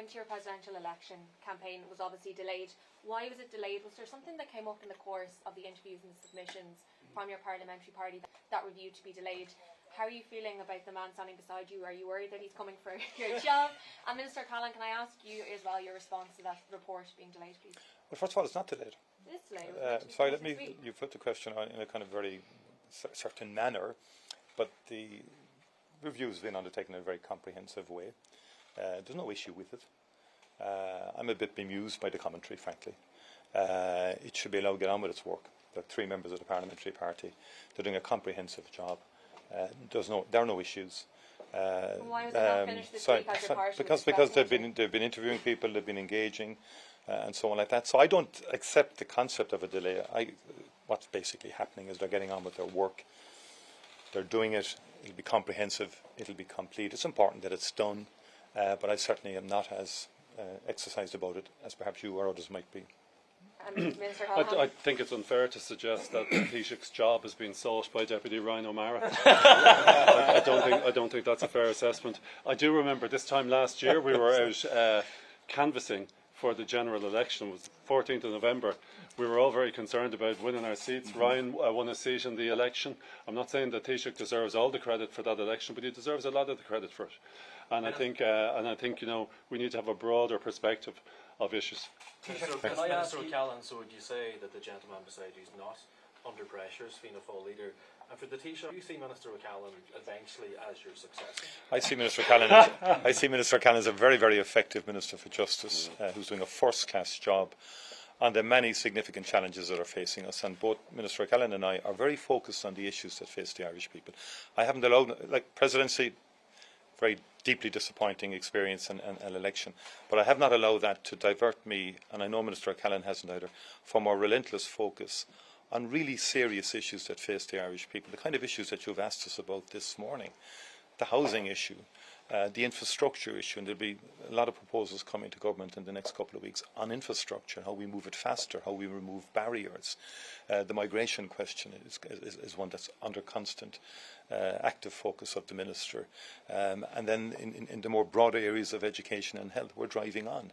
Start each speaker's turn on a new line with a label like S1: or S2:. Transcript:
S1: into your presidential election campaign was obviously delayed. Why was it delayed? Was there something that came up in the course of the interviews and the submissions from your parliamentary party that reviewed to be delayed? How are you feeling about the man standing beside you? Are you worried that he's coming for your job? And Minister Callan, can I ask you as well your response to that report being delayed, please?
S2: Well, first of all, it's not delayed.
S1: It is delayed.
S2: Sorry, you put the question on in a kind of very certain manner, but the review has been undertaken in a very comprehensive way. There's no issue with it. I'm a bit bemused by the commentary, frankly. It should be allowed to get on with its work. There are 3 members of the parliamentary party. They're doing a comprehensive job. There are no issues.
S1: Why was it not finished this week as your party?
S2: Because they've been interviewing people, they've been engaging, and so on like that. So I don't accept the concept of a delay. What's basically happening is they're getting on with their work. They're doing it. It'll be comprehensive. It'll be complete. It's important that it's done, but I certainly am not as exercised about it as perhaps you or others might be.
S3: I think it's unfair to suggest that the Taoiseach's job is being sought by Deputy Ryan O'Mara. I don't think that's a fair assessment. I do remember this time last year we were out canvassing for the general election. It was 14th of November. We were all very concerned about winning our seats. Ryan won a seat in the election. I'm not saying that Taoiseach deserves all the credit for that election, but he deserves a lot of the credit for it. And I think we need to have a broader perspective of issues.
S4: Can I ask Minister Callan, so would you say that the gentleman beside you is not under pressure as Fianna Fáil leader? And for the Taoiseach, do you see Minister Callan eventually as your successor?
S2: I see Minister Callan as a very, very effective Minister for Justice, who's doing a first-class job on the many significant challenges that are facing us. And both Minister Callan and I are very focused on the issues that face the Irish people. I haven't allowed, like presidency, very deeply disappointing experience and election, but I have not allowed that to divert me, and I know Minister Callan hasn't either, from our relentless focus on really serious issues that face the Irish people, the kind of issues that you've asked us about this morning, the housing issue, the infrastructure issue, and there'll be a lot of proposals coming to government in the next couple of weeks on infrastructure, how we move it faster, how we remove barriers. The migration question is one that's under constant active focus of the Minister. And then in the more broader areas of education and health, we're driving on.